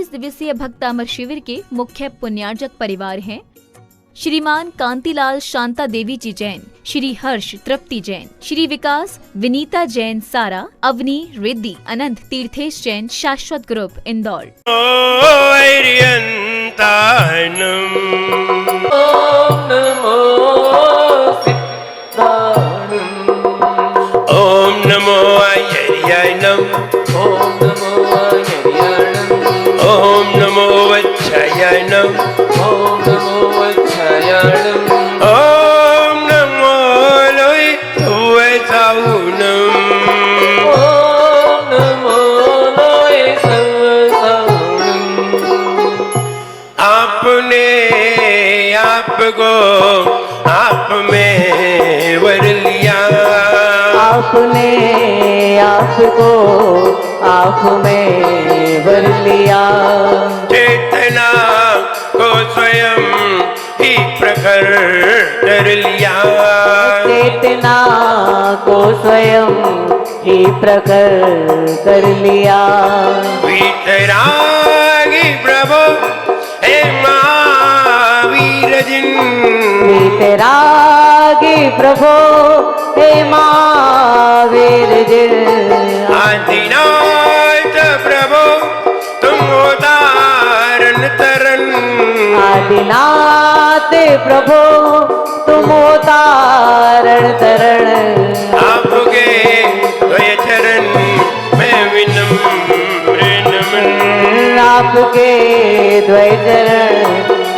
21 दिवसीय भक्त अमर शिविर के मुख्य पुण्यार्जक परिवार हैं श्रीमान कांतिलाल शांता देवी जी जैन, श्री हर्ष तृप्ति जैन, श्री विकास विनीता जैन सारा, अवनी रिद्धि अनंत तीर्थेश जैन, शाश्वत ग्रुप इंदौर। ओम नमो आयर्यायनम, ओम नमो आयर्यायनम, ओम नमो वच्छायायनम, ओम नमो वच्छायायनम, ओम नमो लोहितवसावनम, ओम नमो लोहितवसावनम। आपने आपको आप में वर लिया, आपने आपको आप में वर लिया, चेतना को स्वयं ही प्रखर कर लिया, चेतना को स्वयं ही प्रखर कर लिया। वीतरागी प्रभु हे महावीर जिन, वीतरागी प्रभु हे महावीर जिन, आदिनाथ प्रभु तुम उदाहरण तरन, आदिनाथ प्रभु तुम उतारण तरण, आपके द्वय चरण मैं विनम्र नमन, आपके द्वय चरण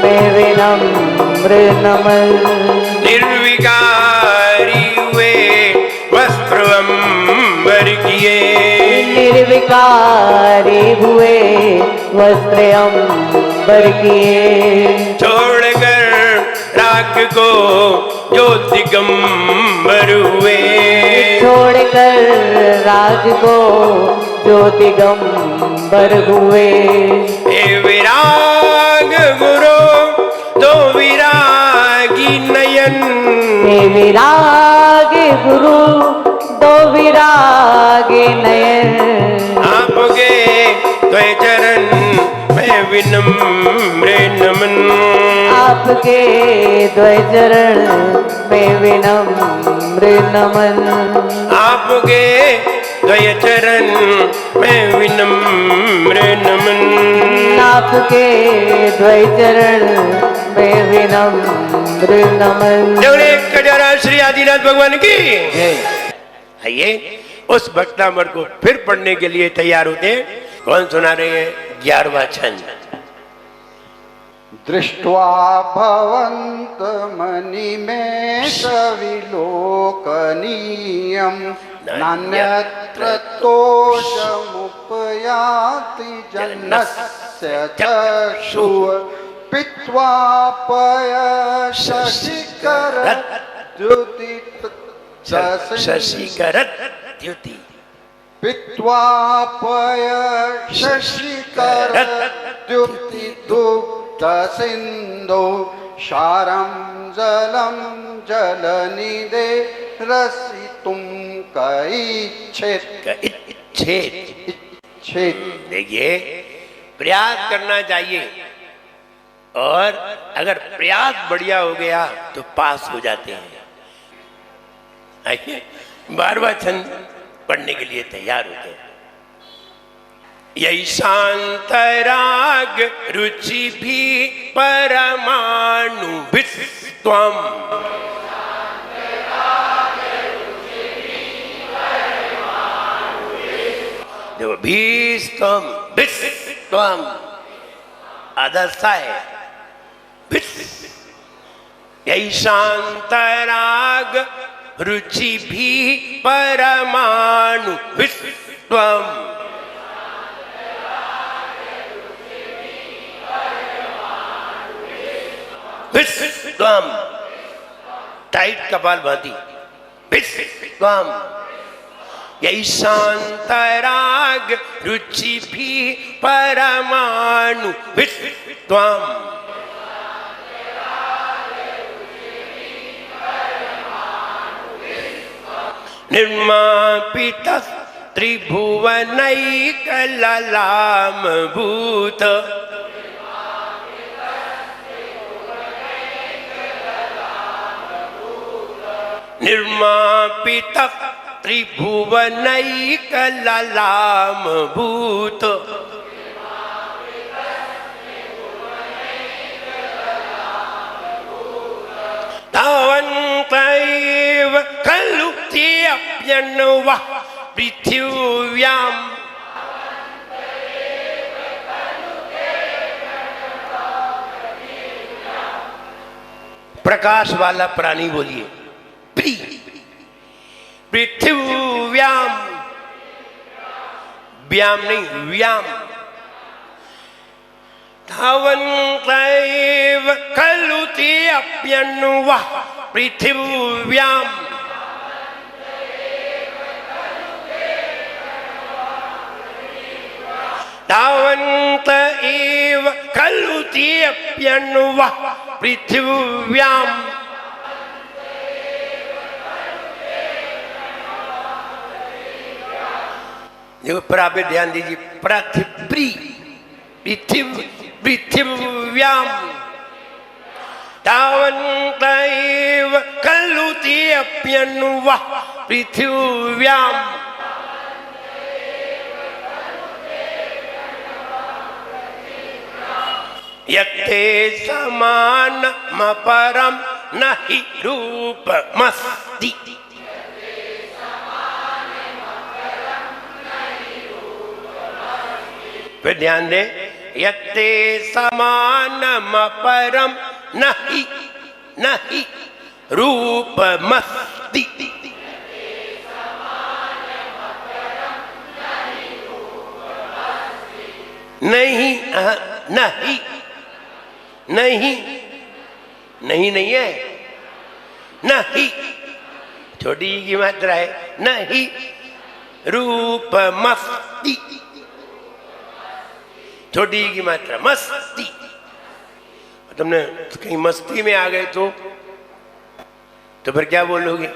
में विनम्र नमन। निर्विकारी हुए वस्त्र अंबर किए, निर्विकारी हुए वस्त्र अंबर किए, छोड़कर राग को जो दिगंबर हुए, छोड़कर राग को जो दिगंबर हुए। हे विराग गुरु दो विरागी नयन, हे विरागी गुरु दो विरागी नयन, आपके द्वय चरण मैं विनम्र नमन, आपके द्वय चरण में विनम्र नमन, आपके द्वय चरण में विनम्र नमन, आपके द्वय चरण में विनम्र नमन। जरा श्री आदिनाथ भगवान की आइए उस भक्तामर को फिर पढ़ने के लिए तैयार होते हैं। कौन सुना रहे हैं? 11वां छंद। दृष्ट्वा भवन्त मणिमेष विलोकनीयं, नान्यत्र तोषमुपयाति जन्नस्य चक्षुः, पीत्वा पयशशिखरद्युति शशिखरद्युति, पीत्वा पयशशिखरद्युति दुग्धसिन्धौ, क्षारं जलं जलनिधे रसितुं कैच्छेत्। इच्छेत् देखिए प्रयास करना चाहिए, और अगर प्रयास बढ़िया हो गया तो पास हो जाते हैं। आइए 12वां छंद पढ़ने के लिए तैयार होते हैं। यही शांतराग रुचि भी परमाणु विस्त्वम, देखो भीस्तम विस्त्वम अदस्था है, यही शांतराग रुचि भी परमाणु विस्त्वम, विस्त्वम टाइट कपाल बांधी, विस्त्वम यही शांतराग रुचि भी परमाणु विस्त्वम, निर्मापित त्रिभुवनैकललाम भूत निर्मापित त्रिभुवनैकललाम भूत तावन्तैव खलु तेऽप्यन्वः पृथिव्याम् प्रकाश वाला प्राणी बोलिए पृथिव्याम, व्याम नहीं व्याम। धावन्तैव खलु तेऽप्यन्वः पृथिव्याम तावन्त एव खलु तेऽप्यन्वः पृथिव्याम। देखो पर ध्यान दीजिए, पृथ्वी पृथिव्याम तावन्त एव खलु तेऽप्यन्वः पृथिव्याम। यत्ते समानमपरं न हि रूपमस्ति। फिर ध्यान दें, यत्ते समानमपरं न हि रूपमस्ति। नहीं नहीं नहीं नहीं है, नहीं छोटी की मात्रा है, नहीं रूपमस्ति, छोटी की मात्रा मस्ती। तुमने कहीं मस्ती में आ गए तो फिर क्या बोलोगे?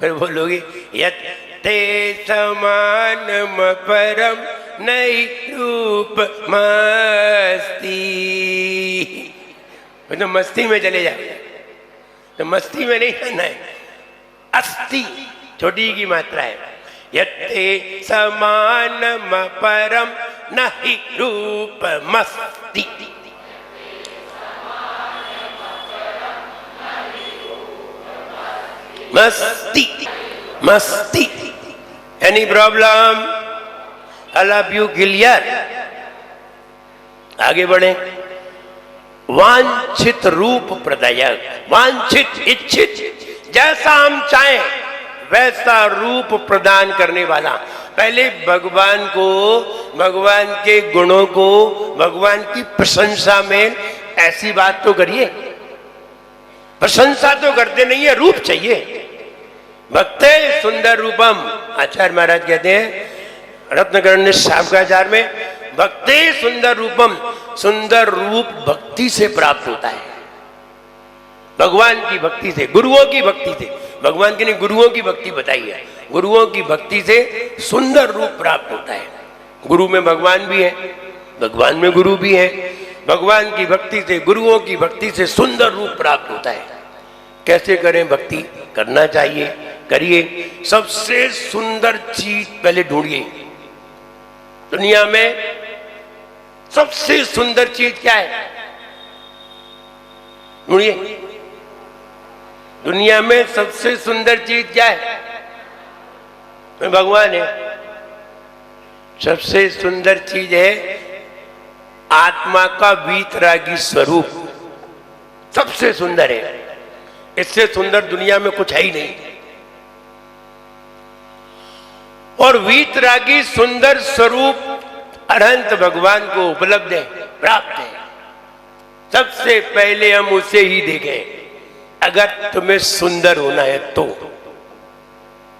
फिर बोलोगे यत्ते समानमपरं नहि रूपमस्ति। तो मस्ती में चले जाओ, तो मस्ती में नहीं करना है। अस्ति छोटी की मात्रा है। यत्ते समानमपरं न हि रूपमस्ति। मस्ती मस्ती। Any problem? All of you clear? आगे बढ़े। वांछित रूप प्रदायक, वांछित इच्छित, जैसा हम चाहें वैसा रूप प्रदान करने वाला। पहले भगवान को, भगवान के गुणों को, भगवान की प्रशंसा में ऐसी बात तो करिए। प्रशंसा तो करते नहीं है, रूप चाहिए। भक्ते सुंदर रूपम, आचार्य महाराज कहते हैं रत्नकरण्य शाब्दाचार्य में, भक्ते सुंदर रूपम, सुंदर रूप भक्ति से प्राप्त होता है। भगवान की भक्ति से, गुरुओं की भक्ति से, भगवान की नहीं गुरुओं की भक्ति बताई है। गुरुओं की भक्ति से सुंदर रूप प्राप्त होता है। गुरु में भगवान भी है, भगवान में गुरु भी है। भगवान की भक्ति से, गुरुओं की भक्ति से सुंदर रूप प्राप्त होता है। कैसे करें भक्ति? करना चाहिए, करिए। सबसे सुंदर चीज पहले ढूंढिए। दुनिया में सबसे सुंदर चीज क्या है? ढूंढिए। दुनिया में सबसे सुंदर चीज क्या है? भगवान है। सबसे सुंदर चीज है आत्मा का वीतरागी स्वरूप, सबसे सुंदर है। इससे सुंदर दुनिया में कुछ है ही नहीं। और वीतरागी सुंदर स्वरूप अनंत भगवान को उपलब्ध है, प्राप्त है। सबसे पहले हम उसे ही देखें। अगर तुम्हें सुंदर होना है तो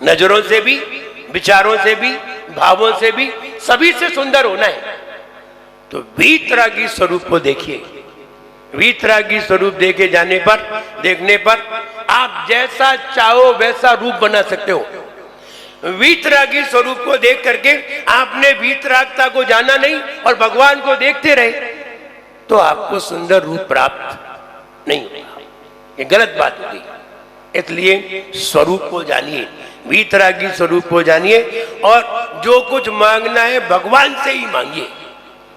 नजरों से भी, विचारों से भी, भावों से भी, सभी से सुंदर होना है तो वीतरागी स्वरूप को देखिए। वीतरागी स्वरूप देखे जाने पर, देखने पर आप जैसा चाहो वैसा रूप बना सकते हो। वीतरागी स्वरूप को देख करके आपने वीतरागता को जाना नहीं और भगवान को देखते रहे तो आपको सुंदर रूप प्राप्त नहीं होगा। ये गलत बात होगी। इसलिए स्वरूप को जानिए, वीतरागी स्वरूप को जानिए और जो कुछ मांगना है भगवान से ही मांगिए।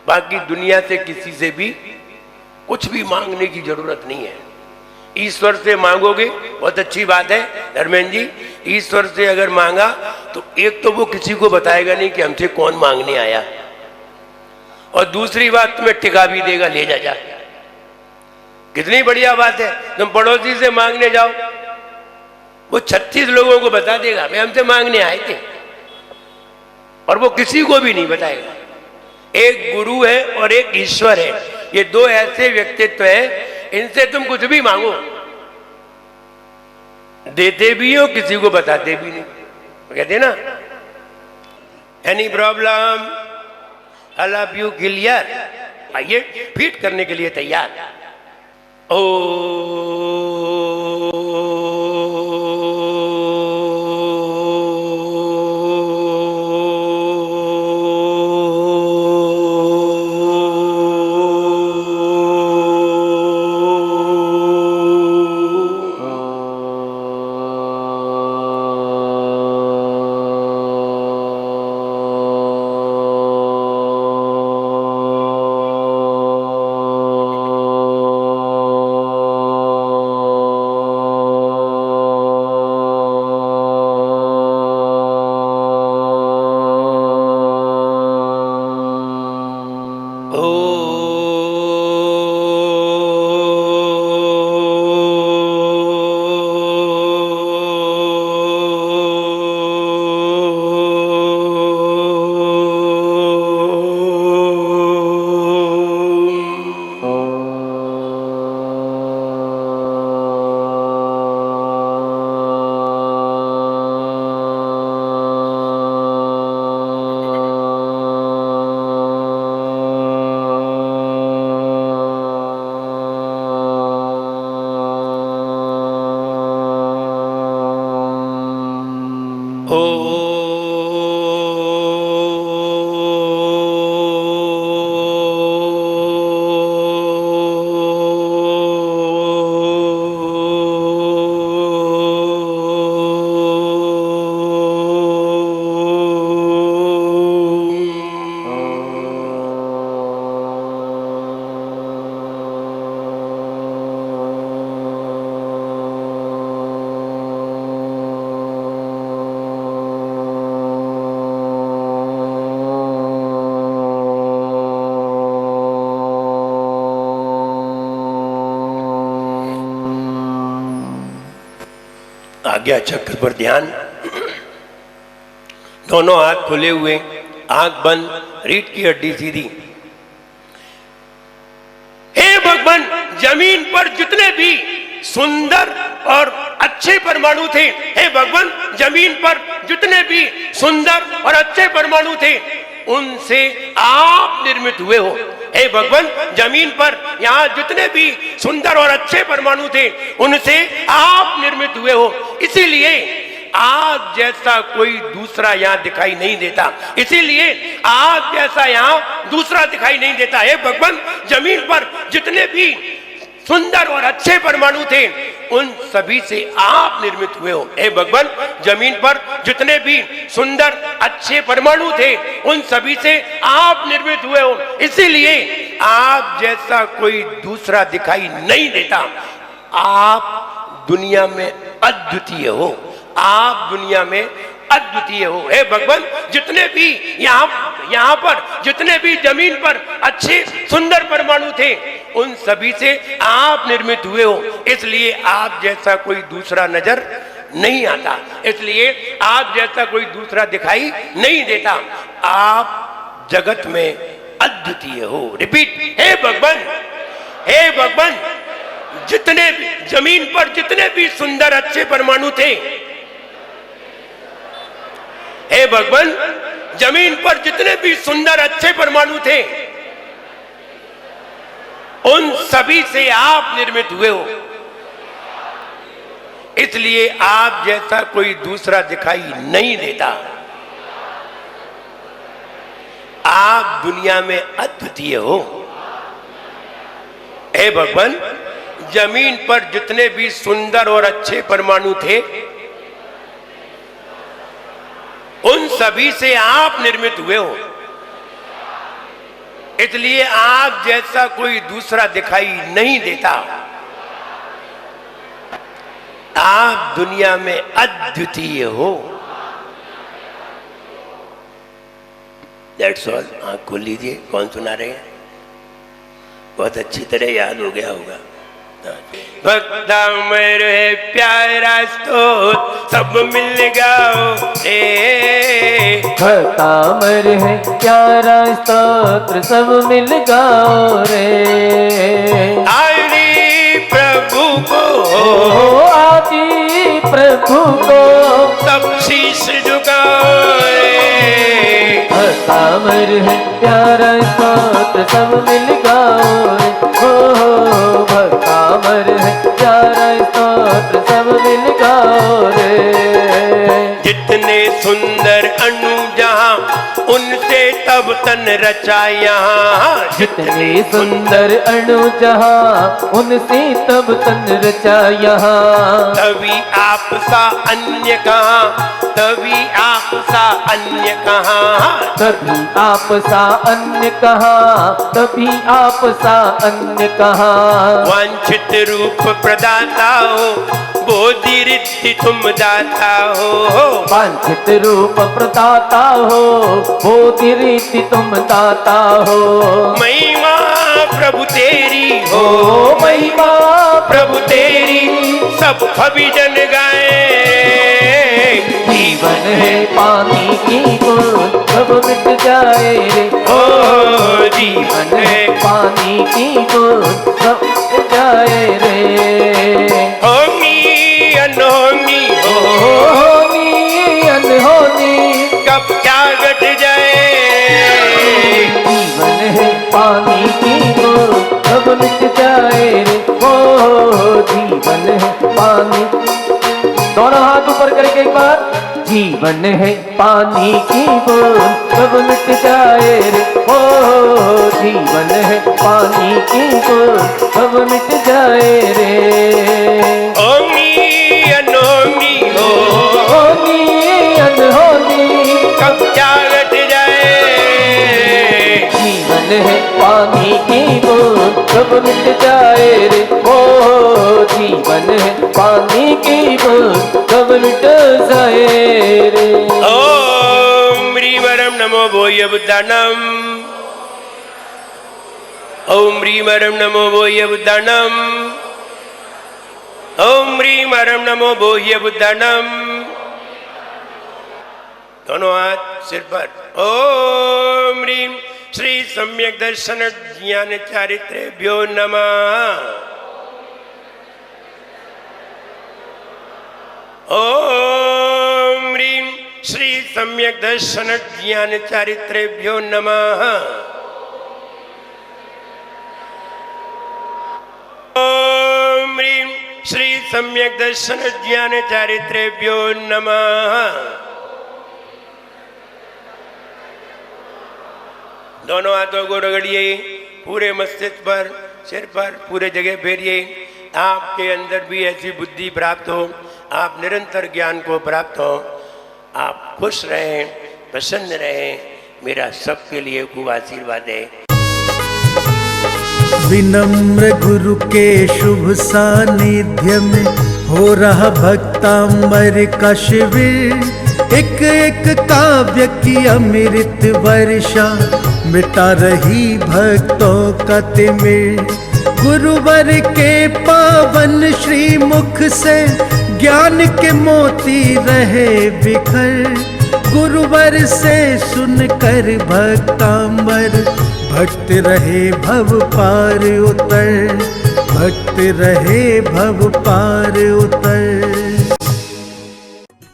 बाकी दुनिया से किसी से भी कुछ भी मांगने की जरूरत नहीं है। ईश्वर से मांगोगे, बहुत अच्छी बात है धर्मेंद्र जी, ईश्वर से अगर मांगा तो एक तो वो किसी को बताएगा नहीं कि हमसे कौन मांगने आया, और दूसरी बात तुम्हें टिका भी देगा, ले जा। कितनी बढ़िया बात है। तुम पड़ोसी से मांगने जाओ, वो 36 लोगों को बता देगा मैं हमसे मांगने आए थे, और वो किसी को भी नहीं बताएगा। एक गुरु है और एक ईश्वर है, ये दो ऐसे व्यक्तित्व हैं, इनसे तुम कुछ भी मांगो, देते भी हो, किसी को बताते भी नहीं। कहते ना, any problem, I love you clear, आइए फीट करने के लिए तैयार। ओ आज्ञा चक्र पर ध्यान, दोनों हाथ खुले हुए, आंख बंद, रीढ़ की हड्डी सीधी। हे भगवान, जमीन पर जितने भी सुंदर और अच्छे परमाणु थे, हे भगवान, जमीन पर जितने भी सुंदर और अच्छे परमाणु थे उनसे आप निर्मित हुए हो। हे भगवान, जमीन पर यहाँ जितने भी सुंदर और अच्छे परमाणु थे उनसे आप निर्मित हुए हो, इसीलिए आप जैसा कोई दूसरा यहाँ दिखाई नहीं देता, इसीलिए आप जैसा यहाँ दूसरा दिखाई नहीं देता। हे भगवान, जमीन पर जितने भी सुंदर और अच्छे परमाणु थे उन सभी से आप निर्मित हुए हो। हे भगवान, जमीन पर जितने भी सुंदर अच्छे परमाणु थे उन सभी से आप निर्मित हुए हो, इसीलिए आप जैसा कोई दूसरा दिखाई नहीं देता। आप दुनिया में अद्वितीय हो, आप दुनिया में अद्वितीय हो। हे भगवान, जितने भी यहाँ पर जितने भी जमीन पर अच्छे सुंदर परमाणु थे उन सभी से आप निर्मित हुए हो, इसलिए आप जैसा कोई दूसरा नजर नहीं आता, इसलिए आप जैसा कोई दूसरा दिखाई नहीं देता। आप जगत में अद्वितीय हो। रिपीट, हे भगवान, हे भगवान, जितने जमीन पर जितने भी सुंदर अच्छे परमाणु थे, हे भगवान, जमीन पर जितने भी सुंदर अच्छे परमाणु थे उन सभी से आप निर्मित हुए हो, इसलिए आप जैसा कोई दूसरा दिखाई नहीं देता। आप दुनिया में अद्वितीय हो। हे भगवान, जमीन पर जितने भी सुंदर और अच्छे परमाणु थे, उन सभी से आप निर्मित हुए हो। इसलिए आप जैसा कोई दूसरा दिखाई नहीं देता। आप दुनिया में अद्वितीय हो। That's all. आंख खोल लीजिए। कौन सुना रहे हैं? बहुत अच्छी तरह याद हो गया होगा। भक्ता मेरे प्यारा स्तोत्र सब मिल गाओ रे। भक्ता मेरे प्यारा स्तोत्र सब मिल गाओ रे। आदि प्रभु को, आदि प्रभु को सब शीश झुकाओ रे। भक्ता मेरे प्यारा स्तोत्र सब मिल गाओ रे। हो भक्ता मेरे प्यारा स्तोत्र सब मिल गाओ रे। जितने सुंदर अणु जहां उनसे तब तन रचा यहाँ। जितने सुंदर अणु जहां उनसे तब तन रचा यहाँ। तभी आप सा अन्य कहाँ, तभी आप सा अन्य कहाँ। तभी आप सा अन्य कहाँ, तभी आप सा अन्य कहाँ। वांछित रूप प्रदाता हो, बोधि रिद्धि तुम दाता हो। वांछित रूप प्रदाता हो, बोधि रिद्धि तुम दाता हो। महिमा प्रभु तेरी हो, महिमा प्रभु तेरी सब कवि जन गाए। जीवन है पानी की बूंद कब मिट जाए रे। ओ जीवन है पानी की बूंद कब मिट जाए रे। होनी अनहोनी हो, होनी अनहोनी कब क्या घट जाए। जीवन है पानी की बूंद कब मिट जाए रे। ओ जीवन है पानी। दोनों हाथ ऊपर करके एक बार। जीवन है पानी की बूंद कब मिट जाए रे। ओ जीवन है पानी की बूंद कब मिट जाए रे। होनी अनहोनी हो, होनी अनहोनी कब क्या घट जाए। जीवन है पानी की बूंद कब मिट जाए रे। ओ जीवन है पानी की बूंद कब मिट जाए रे। ओम ह्रीवरम नमो भूय बुद्धानम। ओम ह्रीवरम नमो भूय बुद्धानम। ओम ह्रीवरम नमो भूय बुद्धानम। दोनों हाथ सिर पर। ओम ह्रीम श्री सम्यक दर्शन ज्ञान चारित्रेभ्यो नमः। ओम ह्रीम श्री सम्यक दर्शन ज्ञान चारित्रेभ्यो नमः। ओम ह्रीम श्री सम्यक दर्शन ज्ञान चारित्रेभ्यो नमः। दोनों हाथों को रगड़िए, पूरे मस्तिष्क पर, सिर पर, पूरे जगह फेरिए। आपके अंदर भी ऐसी बुद्धि प्राप्त हो, आप निरंतर ज्ञान को प्राप्त हो, आप खुश रहें, प्रसन्न रहें। मेरा सबके लिए खूब आशीर्वाद है। विनम्र गुरु के शुभ सानिध्य में हो रहा भक्तांबर का शिविर। एक एक काव्य की अमृत वर्षा मिटा रही भक्तों का तिमिर। गुरुवर के पावन श्री मुख से ज्ञान के मोती रहे बिखर। गुरुवर से सुनकर भक्तांबर भक्त रहे भव पार उतर। भक्त रहे भव पार उतर।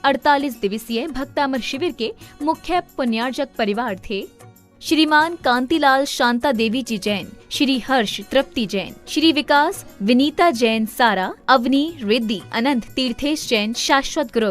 48 दिवसीय भक्तामर शिविर के मुख्य पुण्यार्जक परिवार थे श्रीमान कांतिलाल शांता देवी जी जैन, श्री हर्ष तृप्ति जैन, श्री विकास विनीता जैन सारा, अवनी रिद्धि, अनंत तीर्थेश जैन शाश्वत ग्रुप।